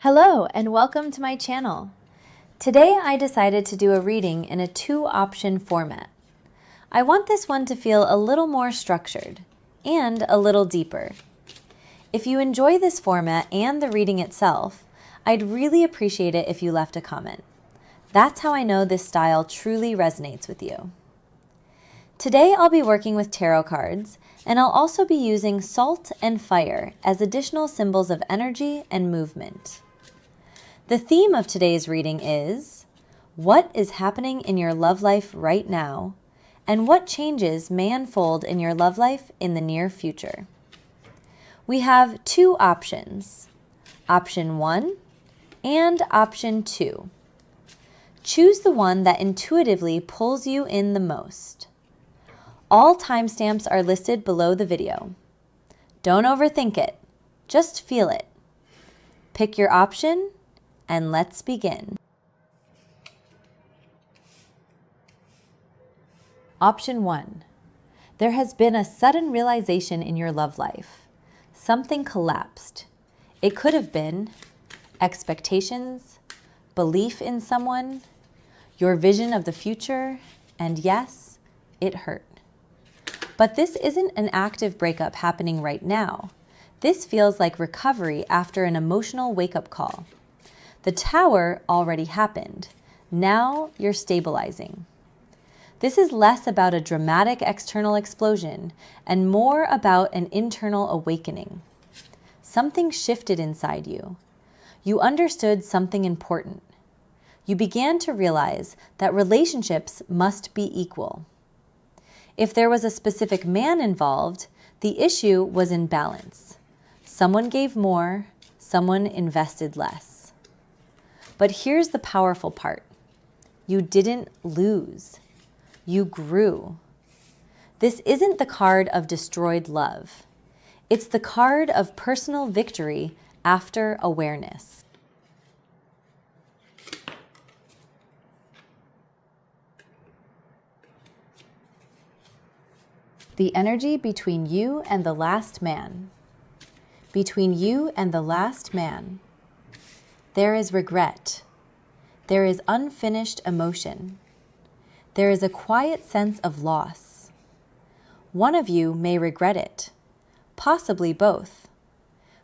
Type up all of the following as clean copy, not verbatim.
Hello and welcome to my channel. Today I decided to do a reading in a 2-option format. I want this one to feel a little more structured and a little deeper. If you enjoy this format and the reading itself, I'd really appreciate it if you left a comment. That's how I know this style truly resonates with you. Today I'll be working with tarot cards, and I'll also be using salt and fire as additional symbols of energy and movement. The theme of today's reading is, what is happening in your love life right now, and what changes may unfold in your love life in the near future? We have 2 options, option 1 and option 2. Choose the one that intuitively pulls you in the most. All timestamps are listed below the video. Don't overthink it, just feel it. Pick your option and let's begin. Option 1. There has been a sudden realization in your love life. Something collapsed. It could have been expectations, belief in someone, your vision of the future, and yes, it hurt. But this isn't an active breakup happening right now. This feels like recovery after an emotional wake-up call. The tower already happened. Now you're stabilizing. This is less about a dramatic external explosion and more about an internal awakening. Something shifted inside you. You understood something important. You began to realize that relationships must be equal. If there was a specific man involved, the issue was in balance. Someone gave more, someone invested less. But here's the powerful part. You didn't lose. You grew. This isn't the card of destroyed love. It's the card of personal victory after awareness. The energy between you and the last man. Between you and the last man. There is regret. There is unfinished emotion. There is a quiet sense of loss. One of you may regret it, possibly both.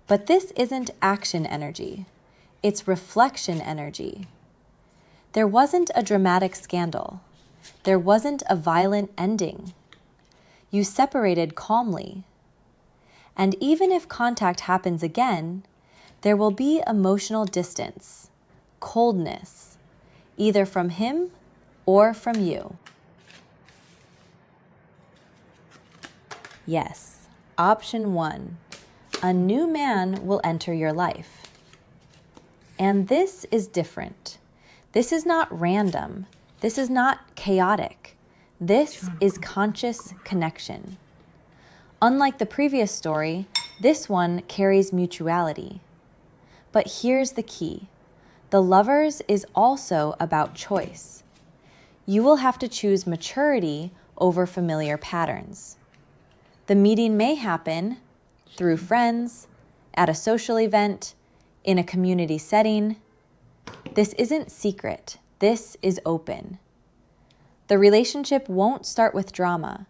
But this isn't action energy. It's reflection energy. There wasn't a dramatic scandal. There wasn't a violent ending. You separated calmly. And even if contact happens again, there will be emotional distance, coldness, either from him or from you. Yes, option 1. A new man will enter your life. And this is different. This is not random. This is not chaotic. This is conscious connection. Unlike the previous story, this one carries mutuality. But here's the key. The Lovers is also about choice. You will have to choose maturity over familiar patterns. The meeting may happen through friends, at a social event, in a community setting. This isn't secret. This is open. The relationship won't start with drama.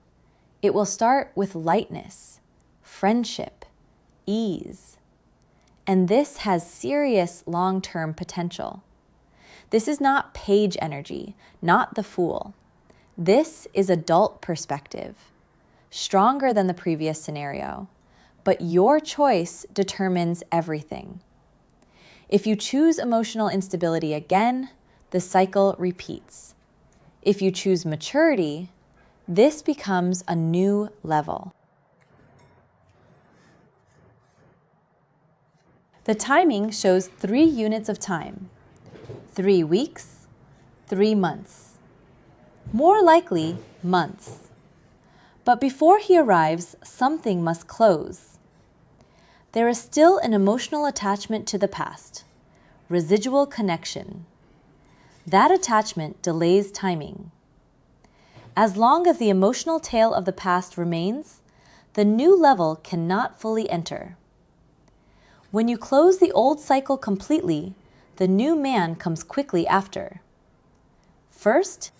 It will start with lightness, friendship, ease. And this has serious long-term potential. This is not page energy, not the Fool. This is adult perspective, stronger than the previous scenario, but your choice determines everything. If you choose emotional instability again, the cycle repeats. If you choose maturity, this becomes a new level. The timing shows 3 units of time, 3 weeks, 3 months, more likely months. But before he arrives, something must close. There is still an emotional attachment to the past, residual connection. That attachment delays timing. As long as the emotional tail of the past remains, the new level cannot fully enter. When you close the old cycle completely, the new man comes quickly after. First,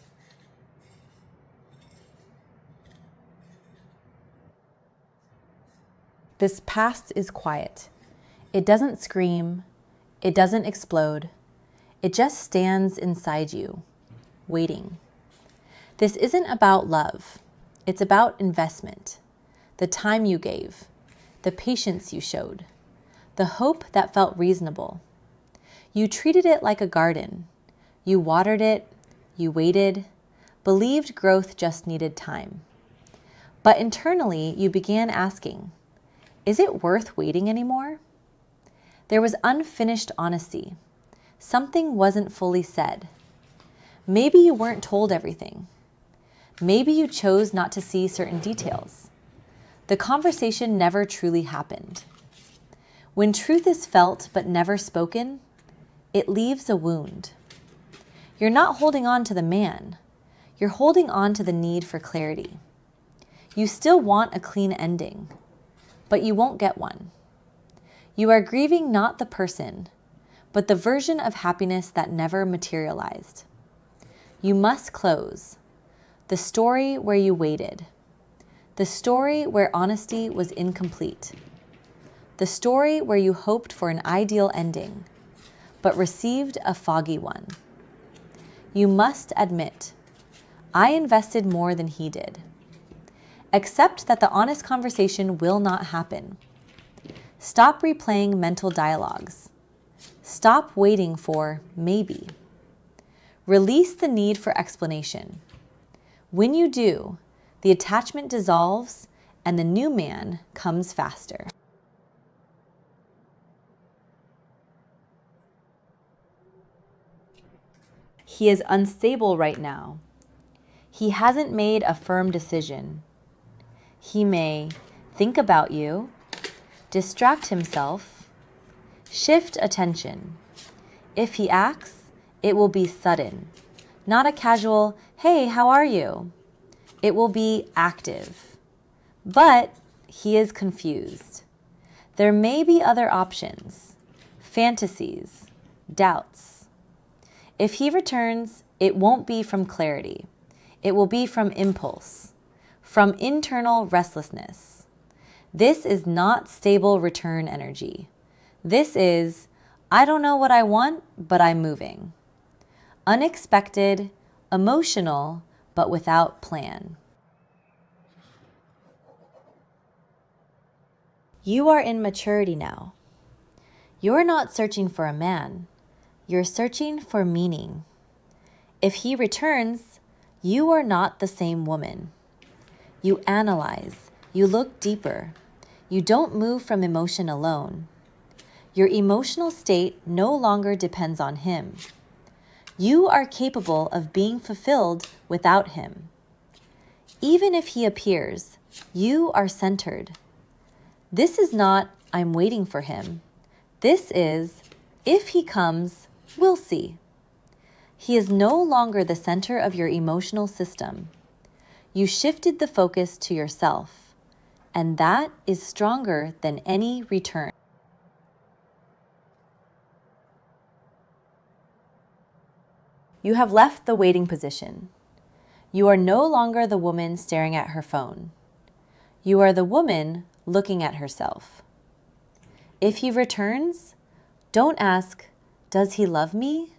this past is quiet. It doesn't scream. It doesn't explode. It just stands inside you, waiting. This isn't about love. It's about investment, the time you gave, the patience you showed, the hope that felt reasonable. You treated it like a garden. You watered it, you waited, believed growth just needed time. But internally, you began asking, is it worth waiting anymore? There was unfinished honesty. Something wasn't fully said. Maybe you weren't told everything. Maybe you chose not to see certain details. The conversation never truly happened. When truth is felt but never spoken, it leaves a wound. You're not holding on to the man. You're holding on to the need for clarity. You still want a clean ending, but you won't get one. You are grieving not the person, but the version of happiness that never materialized. You must close. The story where you waited. The story where honesty was incomplete. The story where you hoped for an ideal ending, but received a foggy one. You must admit, I invested more than he did. Accept that the honest conversation will not happen. Stop replaying mental dialogues. Stop waiting for maybe. Release the need for explanation. When you do, the attachment dissolves and the new man comes faster. He is unstable right now. He hasn't made a firm decision. He may think about you, distract himself, shift attention. If he acts, it will be sudden, not a casual, hey, how are you? It will be active. But he is confused. There may be other options, fantasies, doubts. If he returns, it won't be from clarity. It will be from impulse, from internal restlessness. This is not stable return energy. This is, I don't know what I want, but I'm moving. Unexpected, emotional, but without plan. You are in maturity now. You're not searching for a man. You're searching for meaning. If he returns, you are not the same woman. You analyze. You look deeper. You don't move from emotion alone. Your emotional state no longer depends on him. You are capable of being fulfilled without him. Even if he appears, you are centered. This is not, I'm waiting for him. This is, if he comes, we'll see. He is no longer the center of your emotional system. You shifted the focus to yourself, and that is stronger than any return. You have left the waiting position. You are no longer the woman staring at her phone. You are the woman looking at herself. If he returns, don't ask, does he love me?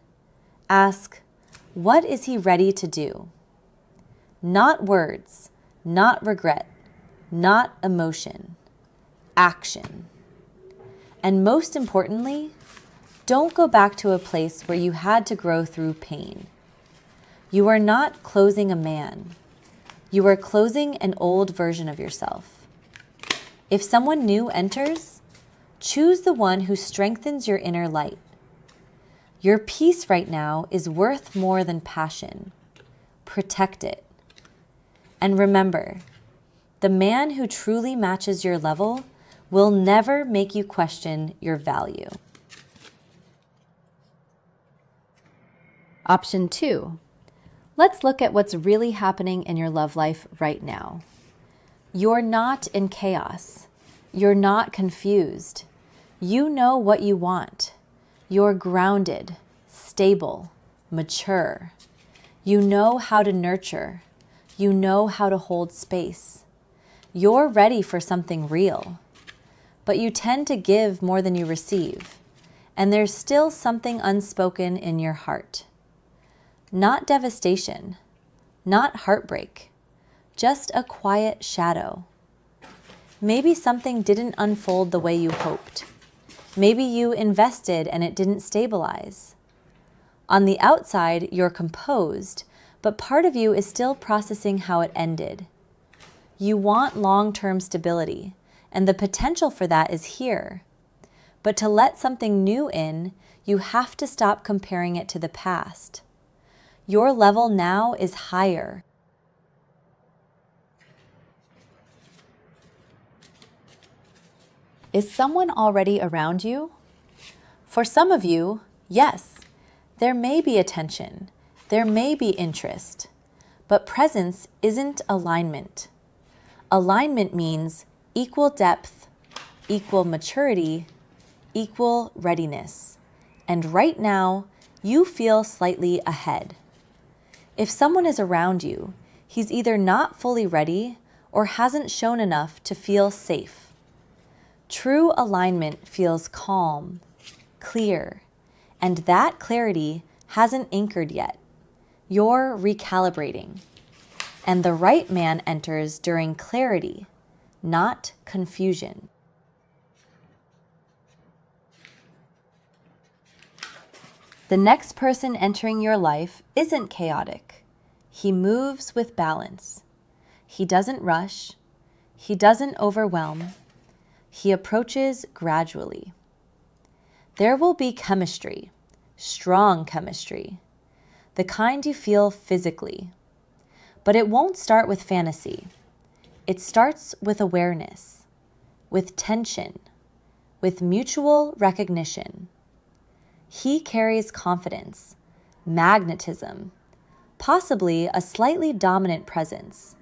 Ask, what is he ready to do? Not words, not regret, not emotion, action. And most importantly, don't go back to a place where you had to grow through pain. You are not closing a man. You are closing an old version of yourself. If someone new enters, choose the one who strengthens your inner light. Your peace right now is worth more than passion. Protect it. And remember, the man who truly matches your level will never make you question your value. Option 2. Let's look at what's really happening in your love life right now. You're not in chaos. You're not confused. You know what you want. You're grounded, stable, mature. You know how to nurture. You know how to hold space. You're ready for something real. But you tend to give more than you receive, and there's still something unspoken in your heart. Not devastation, not heartbreak, just a quiet shadow. Maybe something didn't unfold the way you hoped. Maybe you invested and it didn't stabilize. On the outside, you're composed, but part of you is still processing how it ended. You want long-term stability, and the potential for that is here. But to let something new in, you have to stop comparing it to the past. Your level now is higher. Is someone already around you? For some of you, yes. There may be attention, there may be interest, but presence isn't alignment. Alignment means equal depth, equal maturity, equal readiness. And right now, you feel slightly ahead. If someone is around you, he's either not fully ready or hasn't shown enough to feel safe. True alignment feels calm, clear, and that clarity hasn't anchored yet. You're recalibrating. And the right man enters during clarity, not confusion. The next person entering your life isn't chaotic. He moves with balance. He doesn't rush. He doesn't overwhelm. He approaches gradually. There will be chemistry, strong chemistry, the kind you feel physically. But it won't start with fantasy. It starts with awareness, with tension, with mutual recognition. He carries confidence, magnetism, possibly a slightly dominant presence.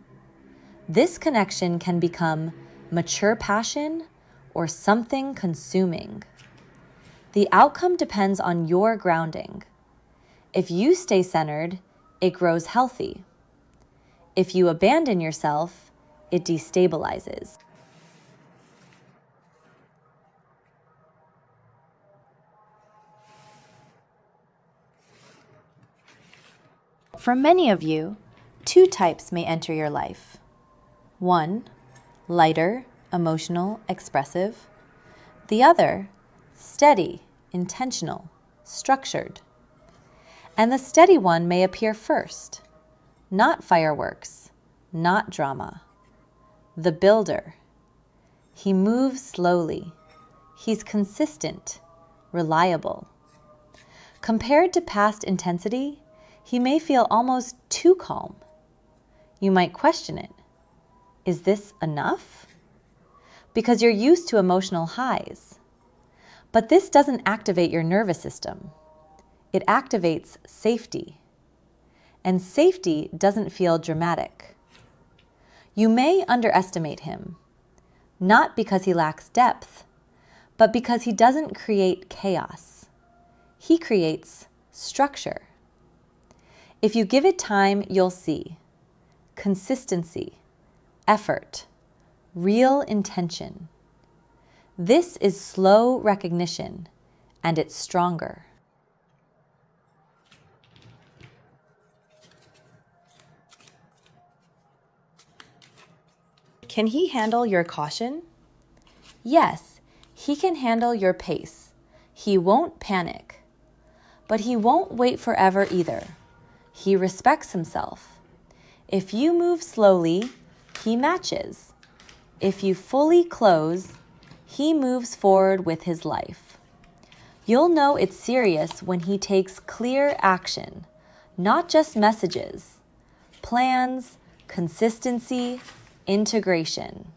This connection can become mature passion or something consuming. The outcome depends on your grounding. If you stay centered, it grows healthy. If you abandon yourself, it destabilizes. For many of you, two types may enter your life. One, lighter, emotional, expressive. The other, steady, intentional, structured. And the steady one may appear first. Not fireworks, not drama. The builder. He moves slowly. He's consistent, reliable. Compared to past intensity, he may feel almost too calm. You might question it. Is this enough? Because you're used to emotional highs. But this doesn't activate your nervous system. It activates safety. And safety doesn't feel dramatic. You may underestimate him, not because he lacks depth, but because he doesn't create chaos. He creates structure. If you give it time, you'll see consistency, effort, real intention. This is slow recognition, and it's stronger. Can he handle your caution? Yes, he can handle your pace. He won't panic. But he won't wait forever either. He respects himself. If you move slowly, he matches. If you fully close, he moves forward with his life. You'll know it's serious when he takes clear action, not just messages, plans, consistency, integration.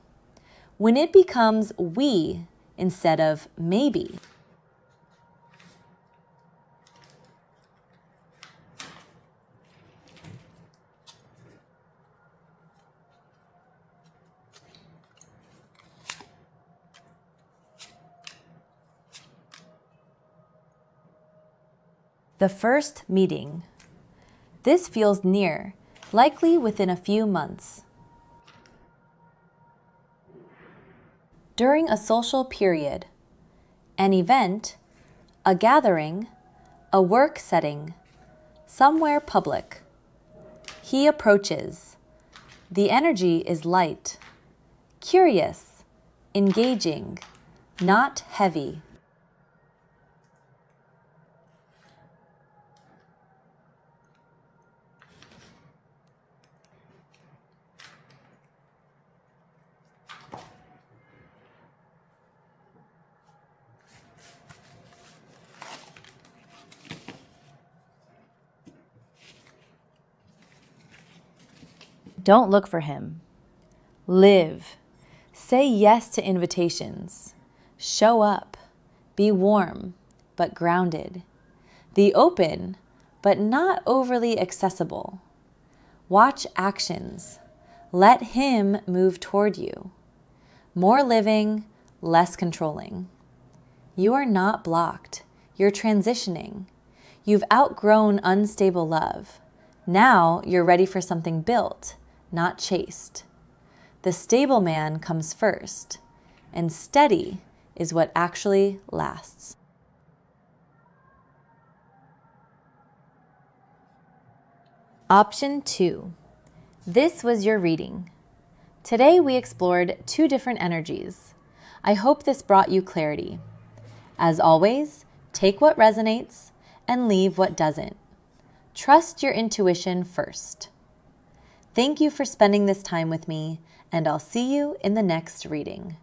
When it becomes we instead of maybe. The first meeting. This feels near, likely within a few months. During a social period. An event, a gathering, a work setting, somewhere public. He approaches. The energy is light, curious, engaging, not heavy. Don't look for him. Live. Say yes to invitations. Show up. Be warm, but grounded. The open, but not overly accessible. Watch actions. Let him move toward you. More living, less controlling. You are not blocked. You're transitioning. You've outgrown unstable love. Now you're ready for something built, not chased. The stable man comes first, and steady is what actually lasts. Option 2. This was your reading. Today we explored 2 different energies. I hope this brought you clarity. As always, take what resonates and leave what doesn't. Trust your intuition first. Thank you for spending this time with me, and I'll see you in the next reading.